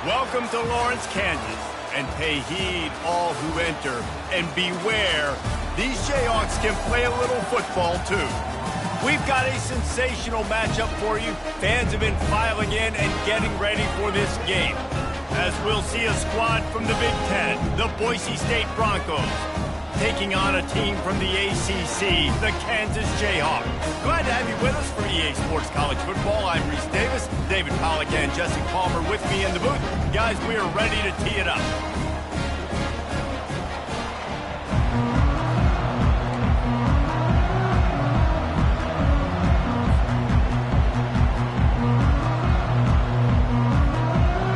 Welcome to Lawrence, Kansas, and pay heed all who enter, and beware, these Jayhawks can play a little football too. We've got a sensational matchup for you. Fans have been filing in and getting ready for this game, as we'll see a squad from the Big Ten, the Boise State Broncos, taking on a team from the ACC, the Kansas Jayhawks. Glad to have you with us for EA Sports College Football. I'm Reese Davis, David Pollack and Jesse Palmer with me in the booth. Guys, we are ready to tee it up.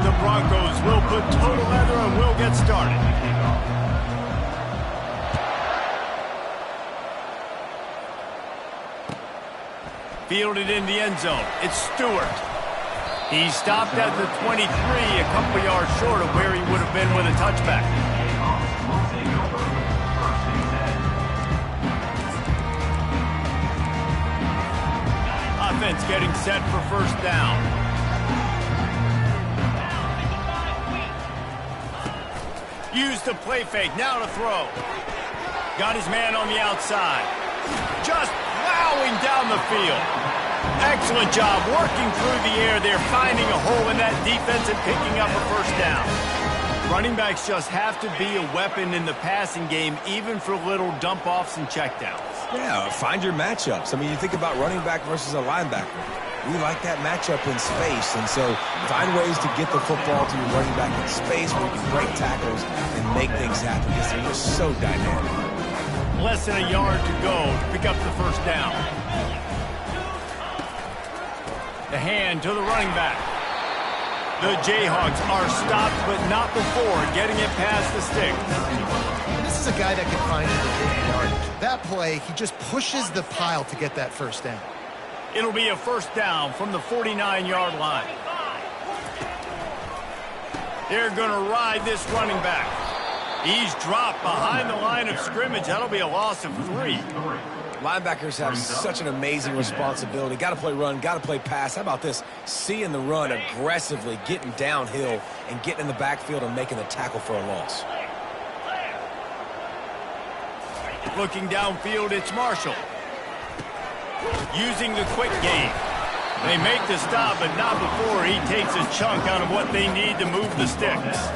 The Broncos will put total leather and we'll get started. Fielded in the end zone. It's Stewart. He stopped at the 23, a couple yards short of where he would have been with a touchback. Offense getting set for first down. Use the play fake. Now to throw. Got his man on the outside. Just plowing down the field. Excellent job working through the air there, finding a hole in that defense and picking up a first down. Running backs just have to be a weapon in the passing game, even for little dump-offs and checkdowns. Yeah, find your matchups. I mean, you think about running back versus a linebacker. We like that matchup in space, and so find ways to get the football to your running back in space where you can break tackles and make things happen because they're just so dynamic. Less than a yard to go to pick up the first down. The hand to the running back. The Jayhawks are stopped, but not before getting it past the sticks. This is a guy that can find you the big yardage. That play, he just pushes the pile to get that first down. It'll be a first down from the 49-yard line. They're going to ride this running back. He's dropped behind the line of scrimmage. That'll be a loss of 3. Linebackers have such an amazing responsibility. Got to play run, got to play pass. How about this? Seeing the run aggressively, getting downhill, and getting in the backfield and making the tackle for a loss. Looking downfield, it's Marshall. Using the quick game. They make the stop, but not before he takes a chunk out of what they need to move the sticks.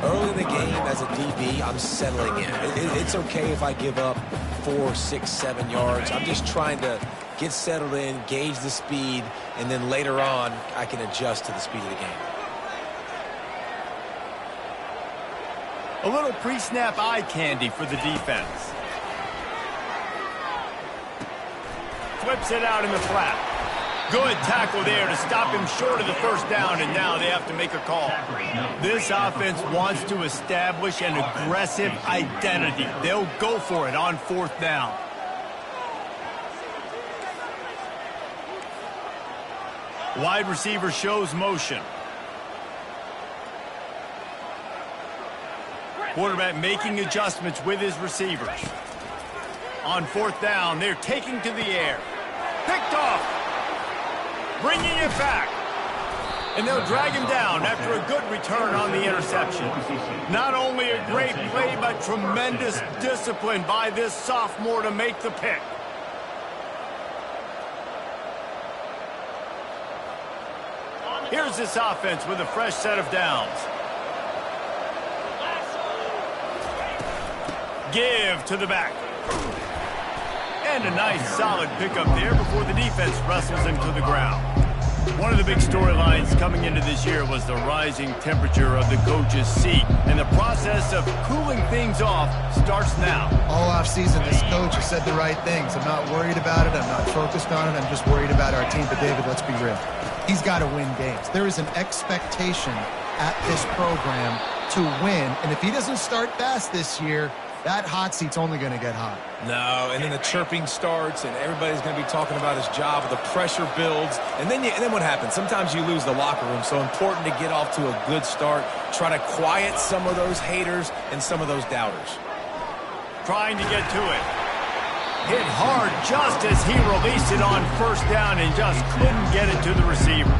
Early in the game, as a DB, I'm settling in. It's okay if I give up 4, 6, 7 yards. I'm just trying to get settled in, gauge the speed, and then later on, I can adjust to the speed of the game. A little pre-snap eye candy for the defense. Flips it out in the flat. Good tackle there to stop him short of the first down, and now they have to make a call. This offense wants to establish an aggressive identity. They'll go for it on fourth down. Wide receiver shows motion. Quarterback making adjustments with his receivers. On fourth down, they're taking to the air. Picked off. Bringing it back. And they'll drag him down after a good return on the interception. Not only a great play, but tremendous discipline by this sophomore to make the pick. Here's this offense with a fresh set of downs. Give to the back. And a nice solid pickup there before the defense wrestles him to the ground. One of the big storylines coming into this year was the rising temperature of the coach's seat. And the process of cooling things off starts now. All offseason, this coach has said the right things. I'm not worried about it. I'm not focused on it. I'm just worried about our team. But, David, let's be real. He's got to win games. There is an expectation at this program to win. And if he doesn't start fast this year, that hot seat's only going to get hot. No, and then the chirping starts, and everybody's going to be talking about his job. The pressure builds, and then what happens? Sometimes you lose the locker room. So important to get off to a good start. Try to quiet some of those haters and some of those doubters. Trying to get to it. Hit hard just as he released it on first down and just couldn't get it to the receiver.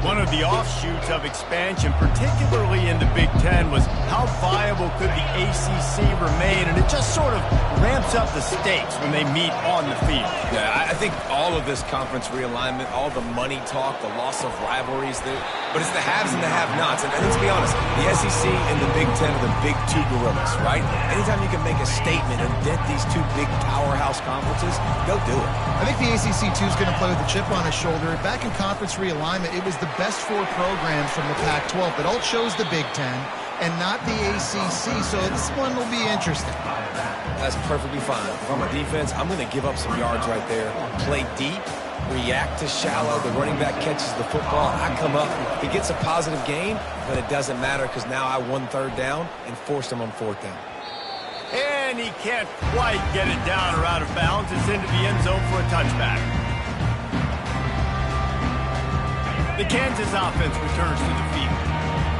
One of the offshoots of expansion, particularly in the Big Ten, was how viable could the ACC remain, and it just sort of ramps up the stakes when they meet on the field. Yeah, I think all of this conference realignment, all the money talk, the loss of rivalries, but it's the haves and the have-nots. And let's be honest, the SEC and the Big Ten are the big two gorillas, right? Anytime you can make a statement and dent these two big powerhouse conferences, go do it. I think the ACC, too, is going to play with a chip on his shoulder. Back in conference realignment, it was the best 4 programs from the Pac-12 that all chose the Big Ten and not the ACC, so this one will be interesting. That's perfectly fine. From a defense, I'm going to give up some yards right there. Play deep, react to shallow. The running back catches the football. I come up. He gets a positive gain, but it doesn't matter because now I won 3rd down and forced him on 4th down. And he can't quite get it down or out of bounds. It's into the end zone for a touchback. The Kansas offense returns to the field.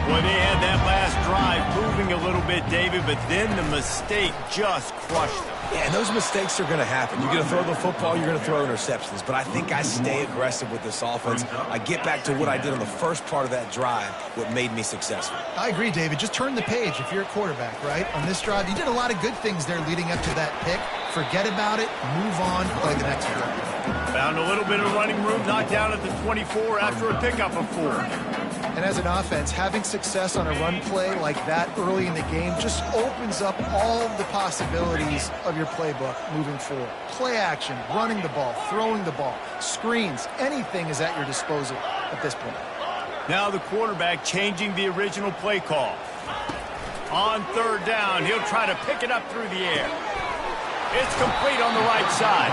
Boy, they had that last drive moving a little bit, David, but then the mistake just crushed them. Yeah, and those mistakes are going to happen. You're going to throw the football, you're going to throw interceptions. But I think I stay aggressive with this offense. I get back to what I did on the first part of that drive, what made me successful. I agree, David. Just turn the page if you're a quarterback, right? On this drive, you did a lot of good things there leading up to that pick. Forget about it, move on, play the next one. Found a little bit of running room, knocked down at the 24 after a pickup of 4. And as an offense, having success on a run play like that early in the game just opens up all the possibilities of your playbook moving forward. Play action, running the ball, throwing the ball, screens, anything is at your disposal at this point. Now the quarterback changing the original play call. On 3rd down, he'll try to pick it up through the air. It's complete on the right side.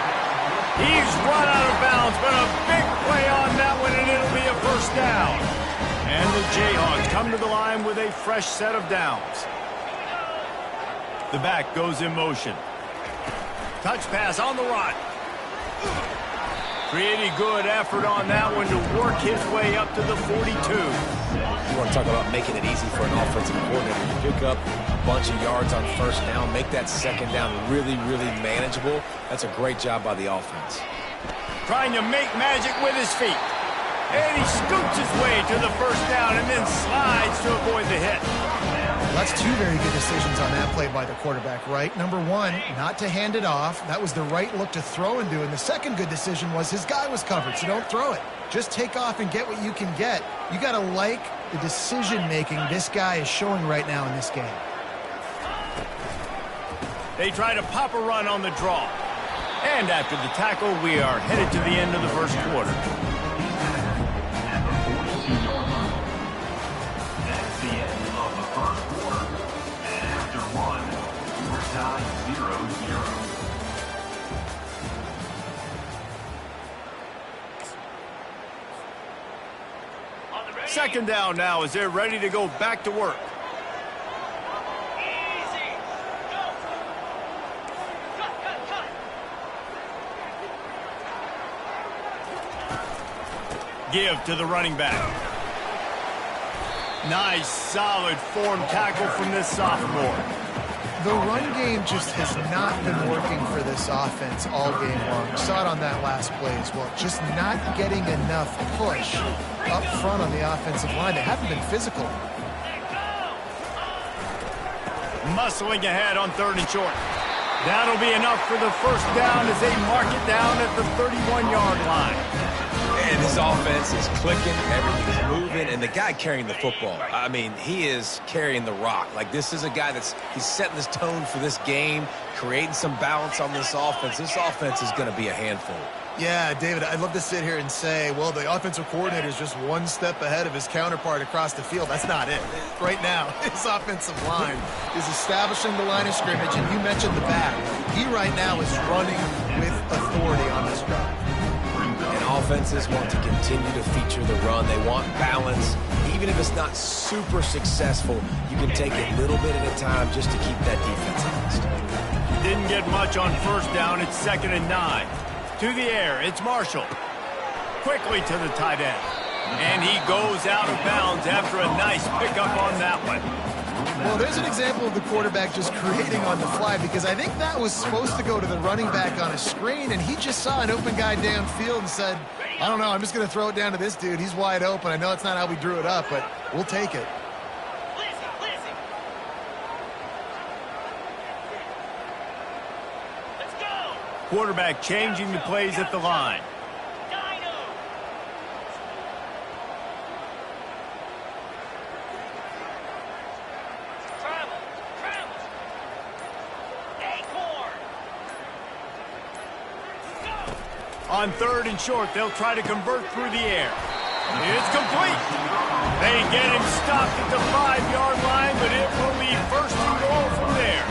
He's run out of bounds, but a big play on that one, and it'll be a 1st down. And the Jayhawks come to the line with a fresh set of downs. The back goes in motion. Touch pass on the run. Pretty good effort on that one to work his way up to the 42. You want to talk about making it easy for an offensive coordinator. You pick up a bunch of yards on 1st down, make that 2nd down really, really manageable. That's a great job by the offense. Trying to make magic with his feet. And he scoots his way to the 1st down and then slides to avoid the hit. That's 2 very good decisions on that play by the quarterback, right? Number 1, not to hand it off. That was the right look to throw into. And the second good decision was his guy was covered, so don't throw it. Just take off and get what you can get. You got to like the decision-making this guy is showing right now in this game. They try to pop a run on the draw. And after the tackle, we are headed to the end of the 1st quarter. That's the end of the 1st quarter. And after 1, we're tied 0-0. Second down now as they're ready to go back to work. Give to the running back. Nice, solid form tackle from this sophomore. The run game just has not been working for this offense all game long. You saw it on that last play as well. Just not getting enough push up front on the offensive line. They haven't been physical. Muscling ahead on 3rd and short. That'll be enough for the 1st down as they mark it down at the 31-yard line. And this offense is clicking, everything's moving, and the guy carrying the football, I mean, he is carrying the rock. Like, this is a guy he's setting this tone for this game, creating some balance on this offense. This offense is going to be a handful. Yeah, David, I'd love to sit here and say, well, the offensive coordinator is just one step ahead of his counterpart across the field. That's not it. Right now, his offensive line is establishing the line of scrimmage, and you mentioned the back. He right now is running with authority on this drive. And offenses want to continue to feature the run. They want balance. Even if it's not super successful, you can take it a little bit at a time just to keep that defense honest. Didn't get much on 1st down. It's 2nd and 9. To the air, it's Marshall. Quickly to the tight end. And he goes out of bounds after a nice pickup on that one. Well, there's an example of the quarterback just creating on the fly, because I think that was supposed to go to the running back on a screen, and he just saw an open guy downfield and said, I don't know. I'm just going to throw it down to this dude. He's wide open. I know it's not how we drew it up, but we'll take it. Let's go. Quarterback changing the plays at the line. On 3rd and short, they'll try to convert through the air. It's complete. They get him stopped at the 5-yard line, but it will be 1st and goal from there.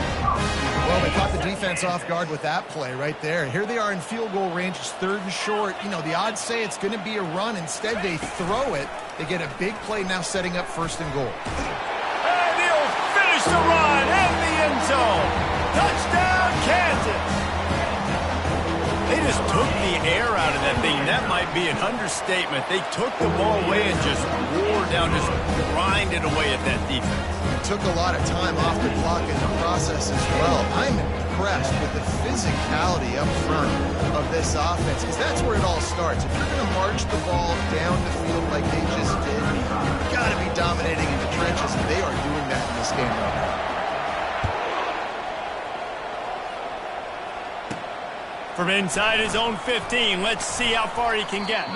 Well, they caught the defense off guard with that play right there. Here they are in field goal range. It's 3rd and short. You know, the odds say it's going to be a run. Instead, they throw it. They get a big play now setting up 1st and goal. And he'll finish the run in the end zone. Touchdown, Kansas. They just took the air out of that thing. That might be an understatement. They took the ball away and just wore down, just grinded away at that defense. It took a lot of time off the clock in the process as well. I'm impressed with the physicality up front of this offense, because that's where it all starts. If you're going to march the ball down the field like they just did, you've got to be dominating in the trenches, and they are doing that in this game right now. From inside his own 15, let's see how far he can get.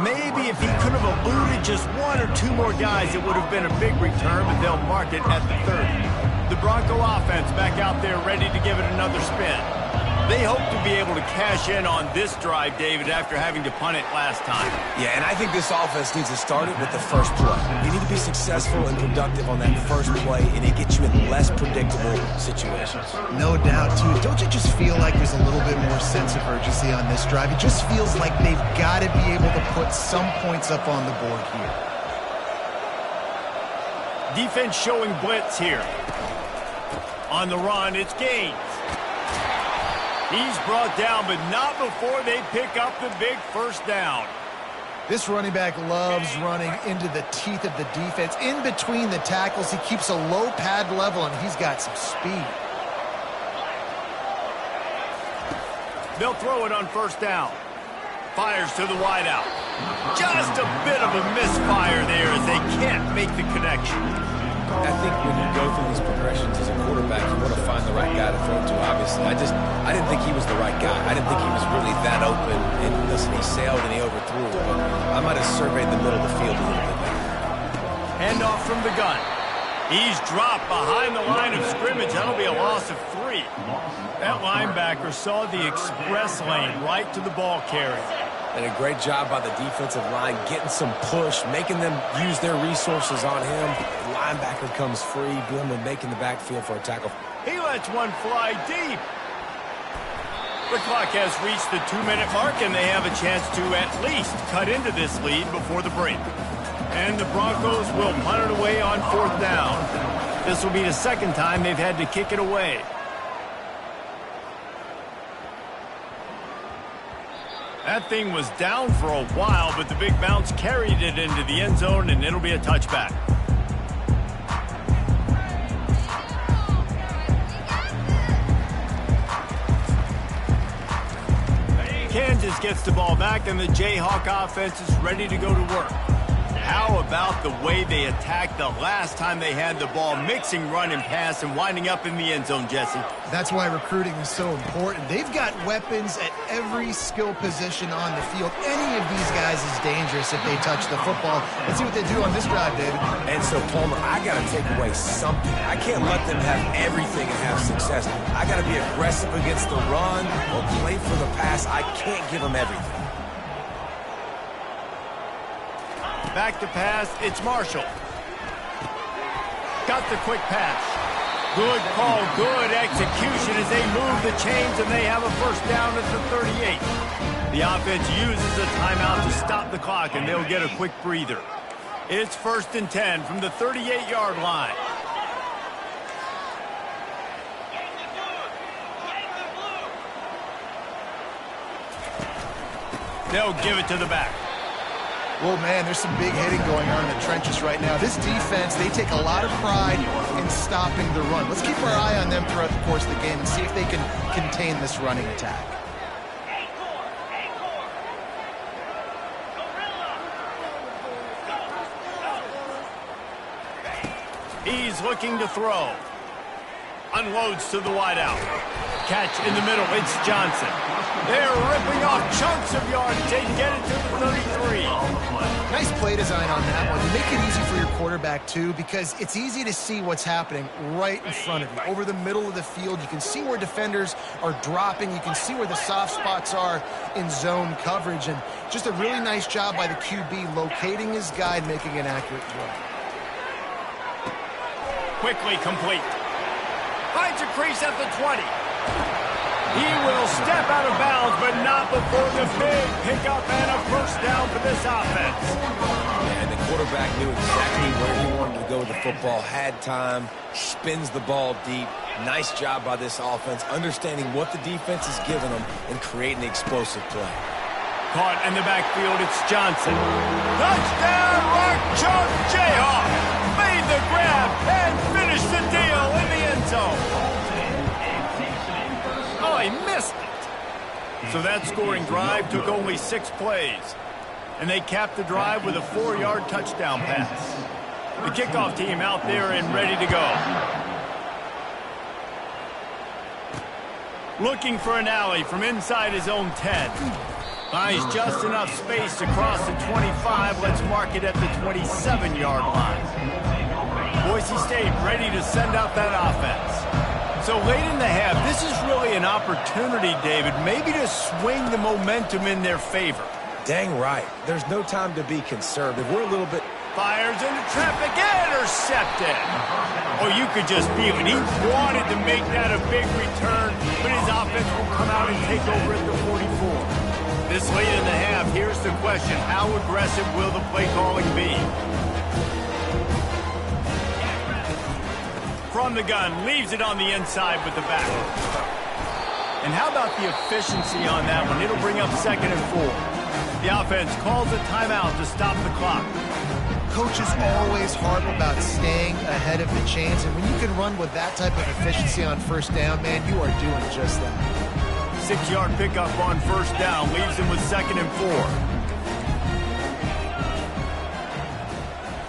Maybe if he could have eluded just 1 or 2 more guys, it would have been a big return, but they'll mark it at the 30. The Bronco offense back out there ready to give it another spin. They hope to be able to cash in on this drive, David, after having to punt it last time. Yeah, and I think this offense needs to start it with the first play. You need to be successful and productive on that first play, and it gets you in less predictable situations. No doubt, too. Don't you just feel like there's a little bit more sense of urgency on this drive? It just feels like they've got to be able to put some points up on the board here. Defense showing blitz here. On the run, it's Gaines. He's brought down, but not before they pick up the big 1st down. This running back loves running into the teeth of the defense. In between the tackles, he keeps a low pad level, and he's got some speed. They'll throw it on 1st down. Fires to the wideout. Just a bit of a misfire there as they can't make the connection. I think when you go through these progressions as a quarterback, you want to find the right guy to throw to, obviously. I didn't think he was the right guy. I didn't think he was really that open. And listen, he sailed and he overthrew it. But I might have surveyed the middle of the field a little bit better. Handoff from the gun. He's dropped behind the line of scrimmage. That'll be a loss of 3. That linebacker saw the express lane right to the ball carrier. And a great job by the defensive line, getting some push, making them use their resources on him. The linebacker comes free, Billman making the backfield for a tackle. He lets one fly deep. The clock has reached the 2-minute mark, and they have a chance to at least cut into this lead before the break. And the Broncos will punt it away on 4th down. This will be the 2nd time they've had to kick it away. That thing was down for a while, but the big bounce carried it into the end zone, and it'll be a touchback. Kansas gets the ball back, and the Jayhawk offense is ready to go to work. How about the way they attacked the last time they had the ball, mixing run and pass and winding up in the end zone, Jesse? That's why recruiting is so important. They've got weapons at every skill position on the field. Any of these guys is dangerous if they touch the football. Let's see what they do on this drive, David. And so, Palmer, I got to take away something. I can't let them have everything and have success. I got to be aggressive against the run or play for the pass. I can't give them everything. Back to pass, it's Marshall. Got the quick pass. Good call, good execution as they move the chains, and they have a 1st down at the 38. The offense uses a timeout to stop the clock, and they'll get a quick breather. It's 1st and 10 from the 38-yard line. They'll give it to the back. Well, man, there's some big hitting going on in the trenches right now. This defense, they take a lot of pride in stopping the run. Let's keep our eye on them throughout the course of the game and see if they can contain this running attack. He's looking to throw. Unloads to the wideout. Catch in the middle. It's Johnson. They're ripping off chunks of yardage. They get it to the 33. Nice play design on that one. Make it easy for your quarterback, too, because it's easy to see what's happening right in front of you. Over the middle of the field, you can see where defenders are dropping. You can see where the soft spots are in zone coverage. And just a really nice job by the QB locating his guy and making an accurate throw. Quickly complete. Finds a crease at the 20. He will step out of bounds, but not before the big pickup and a first down for this offense. And the quarterback knew exactly where he wanted to go with the football, had time, spins the ball deep. Nice job by this offense, understanding what the defense is giving them and creating the explosive play. Caught in the backfield, it's Johnson. Touchdown, Rock Chalk Jayhawk! Made the grab and finished the deal in the end zone. Oh, he missed it. So that scoring drive took only 6 plays. And they capped the drive with a 4-yard touchdown pass. The kickoff team out there and ready to go. Looking for an alley from inside his own 10. Finds just enough space to cross the 25. Let's mark it at the 27-yard line. Boise State ready to send out that offense. So late in the half, this is really an opportunity, David, maybe to swing the momentum in their favor. Dang right. There's no time to be conservative. We're a little bit... Fires into traffic, intercepted. Oh, you could just feel it. He wanted to make that a big return, but his offense will come out and take over at the 44. This late in the half, here's the question. How aggressive will the play calling be? From the gun, leaves it on the inside with the back. And how about the efficiency on that one? It'll bring up 2nd and 4. The offense calls a timeout to stop the clock. Coaches always harp about staying ahead of the chains, and when you can run with that type of efficiency on first down, man, you are doing just that. 6-yard pickup on first down leaves him with 2nd and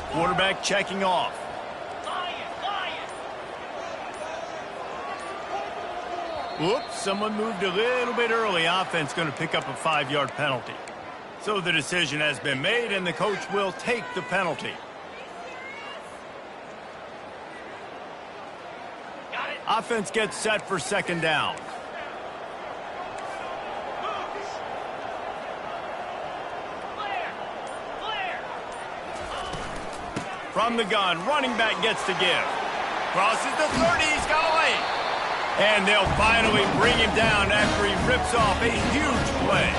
4. Quarterback checking off. Whoops, someone moved a little bit early. Offense going to pick up a 5-yard penalty. So the decision has been made, and the coach will take the penalty. Offense gets set for 2nd down. From the gun, running back gets to give. Crosses the 30, he's got a lane. And they'll finally bring him down after he rips off a huge play.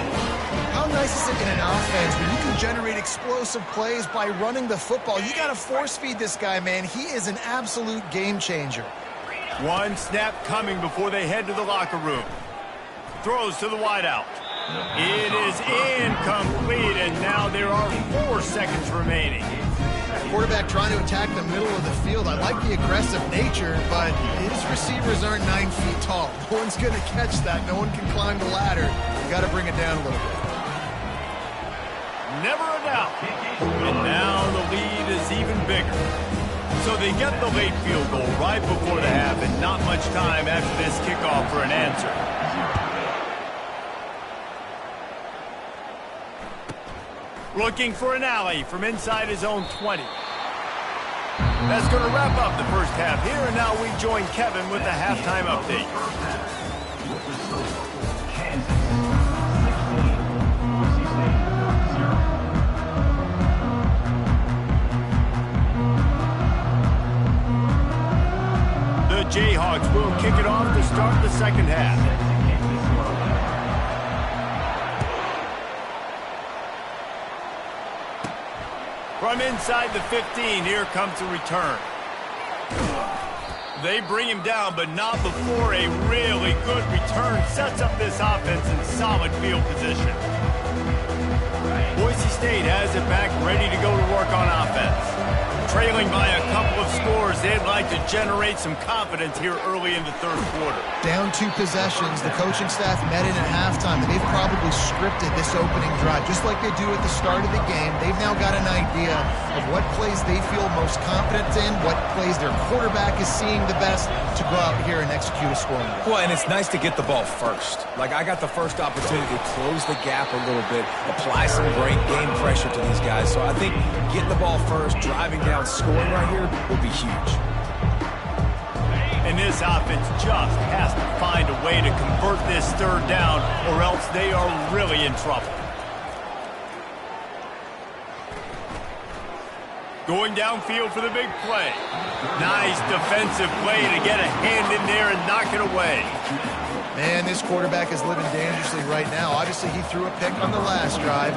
How nice is it in an offense when you can generate explosive plays by running the football? You got to force feed this guy, man. He is an absolute game changer. One snap coming before they head to the locker room. Throws to the wideout. It is incomplete, and now there are 4 seconds remaining. Quarterback trying to attack the middle of the field. I like the aggressive nature, but his receivers aren't 9 feet tall. No one's going to catch that. No one can climb the ladder. You got to bring it down a little bit. Never a doubt. And now the lead is even bigger. So they get the late field goal right before the half, and not much time after this kickoff for an answer. Looking for an alley from inside his own 20. That's going to wrap up the first half here, and now we join Kevin with the halftime update. The Jayhawks will kick it off to start the second half. From inside the 15, here comes the return. They bring him down, but not before a really good return sets up this offense in solid field position. Boise State has it back, ready to go to work on offense. Trailing by a couple of scores, they'd like to generate some confidence here early in the third quarter. Down 2 possessions, the coaching staff met in at halftime, and they've probably scripted this opening drive, just like they do at the start of the game. They've now got an idea of what plays they feel most confident in, what plays their quarterback is seeing the best to go out here and execute a scoring drive. Well, and it's nice to get the ball first. Like, I got the first opportunity to close the gap a little bit, apply some great game pressure to these guys. So I think getting the ball first, driving down, scoring right here will be huge. And this offense just has to find a way to convert this third down, or else they are really in trouble. Going downfield for the big play. Nice defensive play to get a hand in there and knock it away. Man, this quarterback is living dangerously right now. Obviously, he threw a pick on the last drive.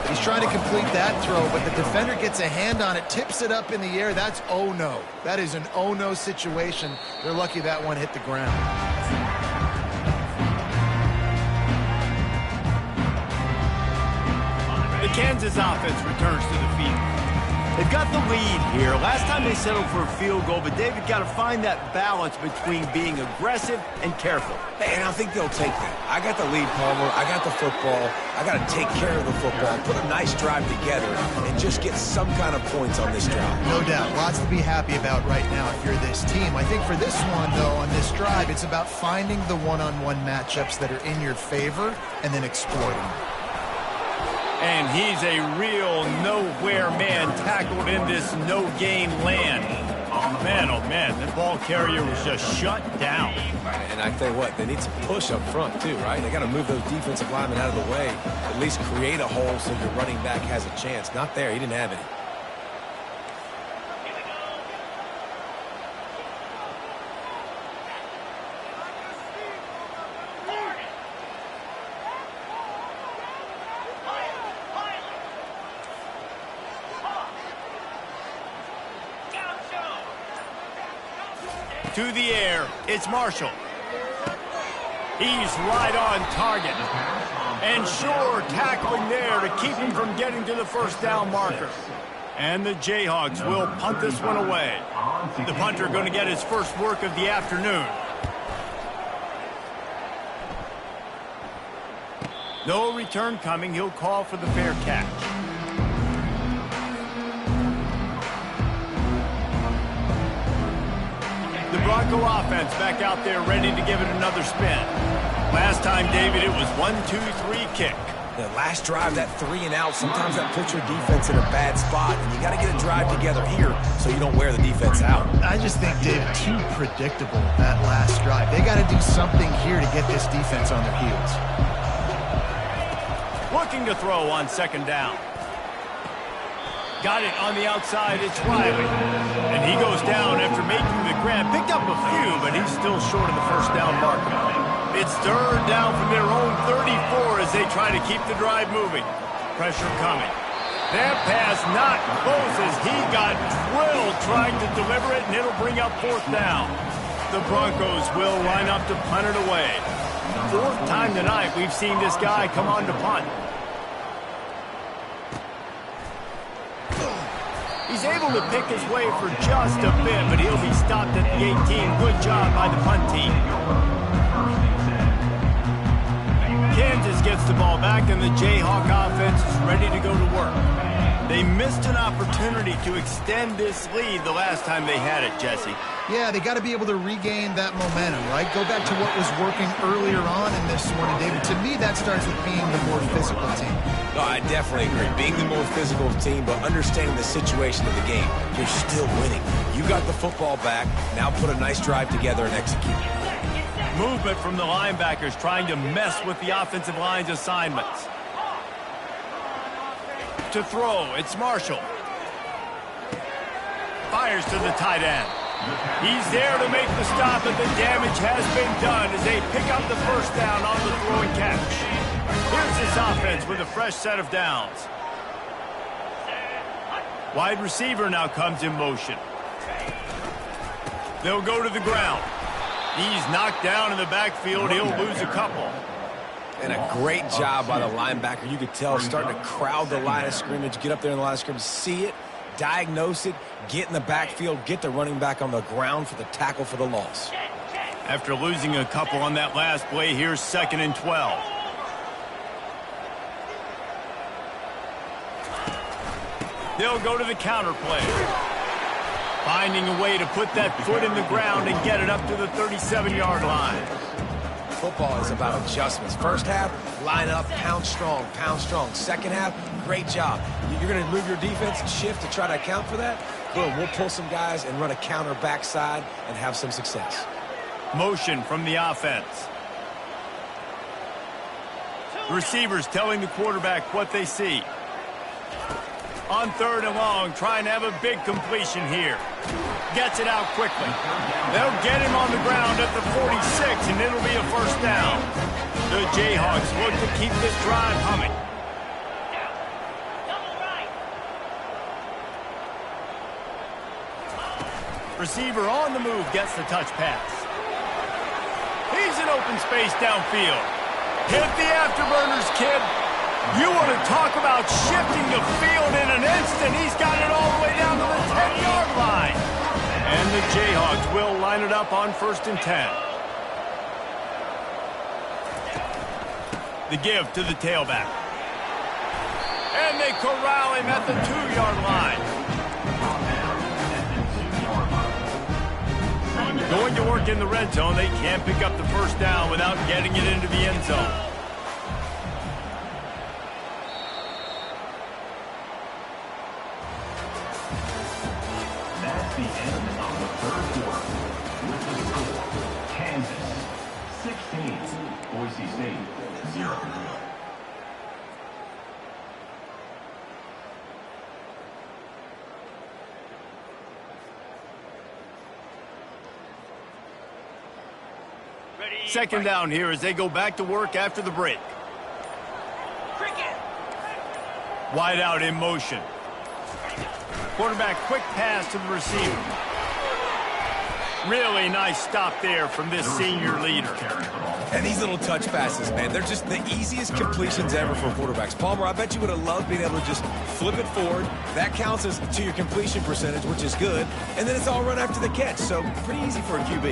He's trying to complete that throw, but the defender gets a hand on it, tips it up in the air. That's oh-no. That is an oh-no situation. They're lucky that one hit the ground. The Kansas offense returns to the field. They've got the lead here. Last time they settled for a field goal, but David got to find that balance between being aggressive and careful. And I think they'll take that. I got the lead, Palmer. I got the football. I got to take care of the football, put a nice drive together, and just get some kind of points on this drive. No doubt. Lots to be happy about right now if you're this team. I think for this one, though, on this drive, it's about finding the one-on-one matchups that are in your favor and then exploiting them. And he's a real nowhere man tackled in this no-gain land. Oh, man, the ball carrier was just shut down. And I tell you what, they need some push up front, too, right? They got to move those defensive linemen out of the way, at least create a hole so your running back has a chance. Not there. He didn't have any. To the air, it's Marshall. He's right on target. And sure, tackling there to keep him from getting to the first down marker. And the Jayhawks will punt this one away. The punter going to get his first work of the afternoon. No return coming. He'll call for the fair catch. The Bronco offense back out there ready to give it another spin. Last time, David, it was 1-2-3 kick. The last drive, that 3 and out, sometimes that puts your defense in a bad spot, and you got to get a drive together here so you don't wear the defense out. I just think, David, too predictable that last drive. They got to do something here to get this defense on their heels. Looking to throw on second down. Got it on the outside, it's Riley. And he goes down after making the grab. Picked up a few, but he's still short of the first down marker. It's third down from their own 34 as they try to keep the drive moving. Pressure coming. That pass not close as he got drilled trying to deliver it, and it'll bring up fourth down. The Broncos will line up to punt it away. Fourth time tonight we've seen this guy come on to punt. He's able to pick his way for just a bit, but he'll be stopped at the 18. Good job by the punt team. Kansas gets the ball back, and the Jayhawk offense is ready to go to work. They missed an opportunity to extend this lead the last time they had it, Jesse. Yeah, they got to be able to regain that momentum, right? Go back to what was working earlier on in this one. And David, to me, that starts with being the more physical team. No, I definitely agree. Being the more physical team, but understanding the situation of the game. You're still winning. You got the football back. Now put a nice drive together and execute. Movement from the linebackers trying to mess with the offensive line's assignments. To throw, it's Marshall. Fires to the tight end. He's there to make the stop, but the damage has been done as they pick up the first down on the throw and catch. Here's this offense with a fresh set of downs. Wide receiver now comes in motion. They'll go to the ground. He's knocked down in the backfield. He'll lose a couple. And a great job by the linebacker. You could tell starting to crowd the line of scrimmage, get up there in the line of scrimmage, see it, diagnose it, get in the backfield, get the running back on the ground for the tackle for the loss. After losing a couple on that last play, here's 2nd and 12. They'll go to the counter play. Finding a way to put that foot in the ground and get it up to the 37-yard line. Football is about adjustments. First half, line up, pound strong, pound strong. Second half, great job. You're going to move your defense, shift to try to account for that. Boom, we'll pull some guys and run a counter backside and have some success. Motion from the offense. Receivers telling the quarterback what they see. On 3rd and long, trying to have a big completion here. Gets it out quickly. They'll get him on the ground at the 46, and it'll be a first down. The Jayhawks look to keep this drive humming. Receiver on the move gets the touch pass. He's in open space downfield. Hit the afterburners, kid. You want to talk about shifting the field in an instant. He's got it all the way down to the 10-yard line. And the Jayhawks will line it up on 1st and 10. The give to the tailback. And they corral him at the 2-yard line. Going to work in the red zone. They can't pick up the first down without getting it into the end zone. That's the end of the 3rd quarter. With the score, Kansas 16, Boise State 0. Second down here as they go back to work after the break. Wide out in motion. Quarterback quick pass to the receiver. Really nice stop there from this senior leader. And these little touch passes, man, they're just the easiest completions ever for quarterbacks. Palmer, I bet you would have loved being able to just flip it forward. That counts as to your completion percentage, which is good. And then it's all run after the catch, so pretty easy for a QB.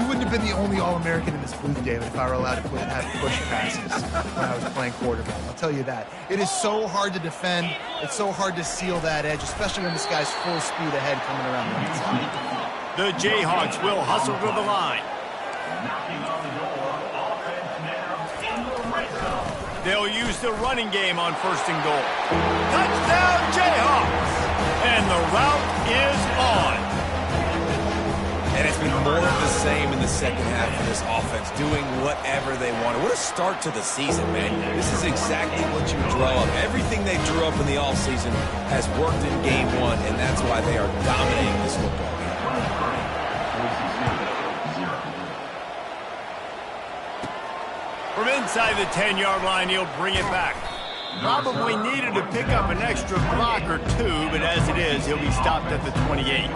You wouldn't have been the only All-American in this booth, David, if I were allowed to have push passes when I was playing quarterback. I'll tell you that. It is so hard to defend. It's so hard to seal that edge, especially when this guy's full speed ahead coming around the right side. The Jayhawks will hustle to the line. They'll use the running game on 1st and goal. Touchdown, Jayhawks! And the route is on. And it's been more of the same in the second half of this offense, doing whatever they wanted. What a start to the season, man. This is exactly what you draw up. Everything they drew up in the offseason has worked in game 1, and that's why they are dominating this football game. From inside the 10-yard line, he'll bring it back. Probably needed to pick up an extra block or two, but as it is, he'll be stopped at the 28.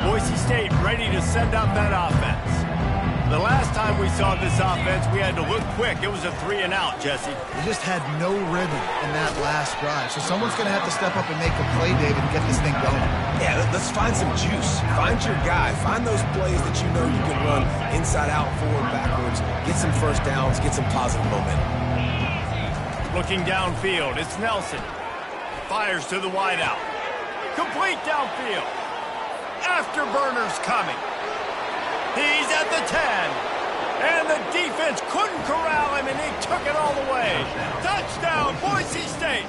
Boise State ready to send out that offense. The last time we saw this offense, we had to look quick. It was a 3-and-out, Jesse. They just had no rhythm in that last drive. So someone's going to have to step up and make a play, David, and get this thing going. Yeah, let's find some juice. Find your guy. Find those plays that you know you can run inside out, forward, backwards. Get some first downs. Get some positive momentum. Looking downfield, it's Nelson. Fires to the wideout. Complete downfield. Afterburners coming. He's at the 10. And the defense couldn't corral him, and he took it all the way. Touchdown, Boise State.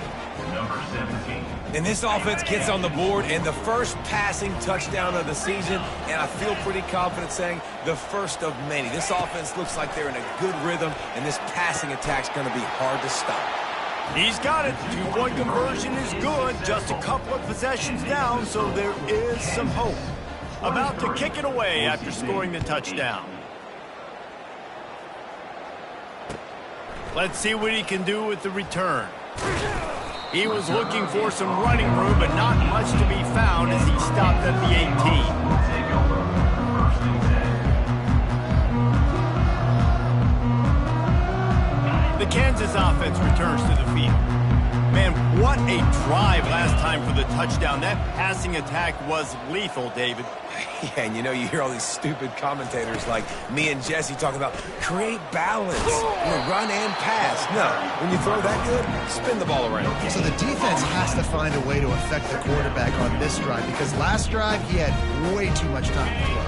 Number 17. And this offense gets on the board, and the first passing touchdown of the season, and I feel pretty confident saying the first of many. This offense looks like they're in a good rhythm, and this passing attack's going to be hard to stop. He's got it. 2-point conversion is good. Just a couple of possessions down, so there is some hope. About to kick it away after scoring the touchdown. Let's see what he can do with the return. He was looking for some running room, but not much to be found as he stopped at the 18. The Kansas offense returns to the field. Man, what a drive last time for the touchdown. That passing attack was lethal, David. Yeah, and you hear all these stupid commentators like me and Jesse talking about create balance, run and pass. No, when you throw that good, spin the ball around. So the defense has to find a way to affect the quarterback on this drive because last drive he had way too much time to throw.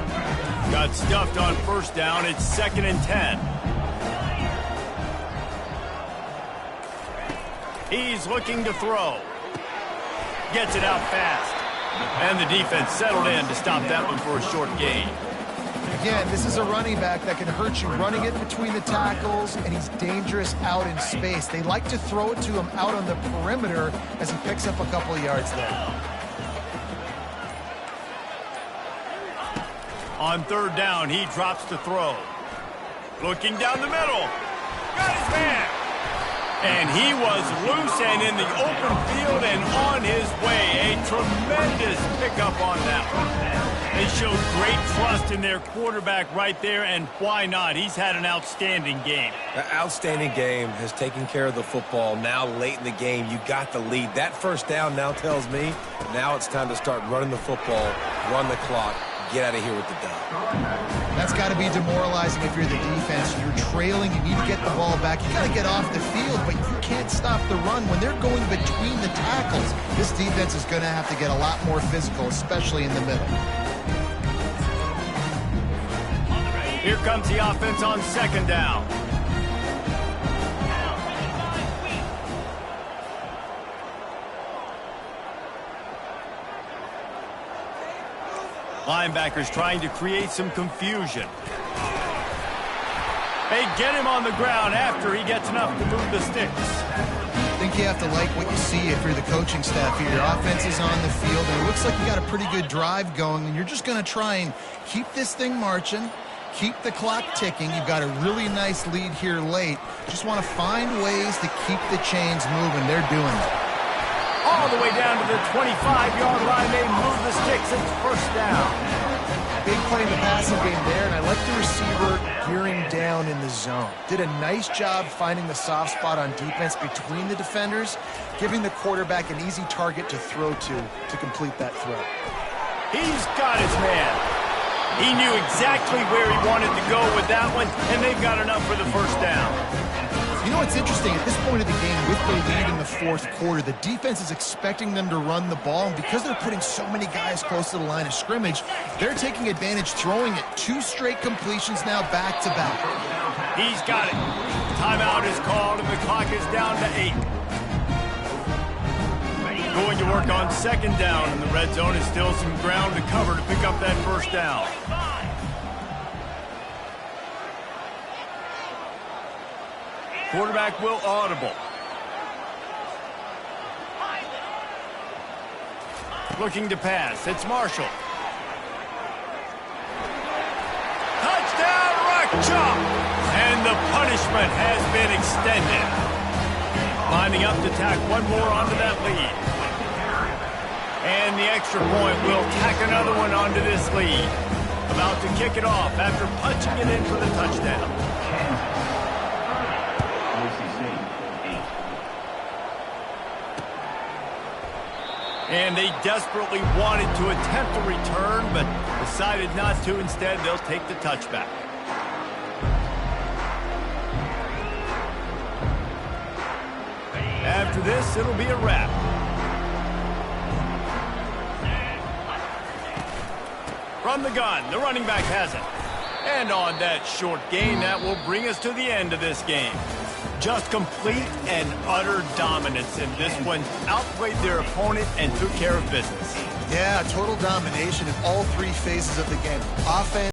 Got stuffed on first down. It's 2nd and 10. He's looking to throw. Gets it out fast. And the defense settled in to stop that one for a short gain. Again, this is a running back that can hurt you running it between the tackles, and he's dangerous out in space. They like to throw it to him out on the perimeter as he picks up a couple of yards there. On 3rd down, he drops to throw. Looking down the middle. Got his man. And he was loose and in the open field and on his way. A tremendous pickup on that one. They showed great trust in their quarterback right there, and why not? He's had an outstanding game. The outstanding game has taken care of the football. Now late in the game, you got the lead. That first down now tells me now it's time to start running the football, run the clock, get out of here with the dub. That's got to be demoralizing if you're the defense. You're trailing, you need to get the ball back. You got to get off the field, but you can't stop the run. When they're going between the tackles, this defense is going to have to get a lot more physical, especially in the middle. Here comes the offense on 2nd down. Linebackers trying to create some confusion. They get him on the ground after he gets enough to move the sticks. I think you have to like what you see if you're the coaching staff here. Your offense is on the field, and it looks like you got a pretty good drive going, and you're just going to try and keep this thing marching, keep the clock ticking. You've got a really nice lead here late. Just want to find ways to keep the chains moving. They're doing it. All the way down to the 25-yard line. They move the sticks. It's 1st down. Big play in the passing game there, and I like the receiver gearing down in the zone. Did a nice job finding the soft spot on defense between the defenders, giving the quarterback an easy target to throw to complete that throw. He's got his man. He knew exactly where he wanted to go with that one, and they've got enough for the 1st down. You know what's interesting? At this point of the game, with the lead in the 4th quarter, the defense is expecting them to run the ball, and because they're putting so many guys close to the line of scrimmage, they're taking advantage, throwing it 2 straight completions now back-to-back. He's got it. Timeout is called, and the clock is down to 8. Going to work on 2nd down, and the red zone is still some ground to cover to pick up that 1st down. Quarterback will audible. Looking to pass. It's Marshall. Touchdown, Rock Chalk! And the punishment has been extended. Lining up to tack one more onto that lead. And the extra point will tack another one onto this lead. About to kick it off after punching it in for the touchdown. And they desperately wanted to attempt a return, but decided not to. Instead, they'll take the touchback. After this, it'll be a wrap. From the gun, the running back has it. And on that short gain, that will bring us to the end of this game. Just complete and utter dominance in this one. Outplayed their opponent and took care of business. Yeah, total domination in all 3 phases of the game. Offense.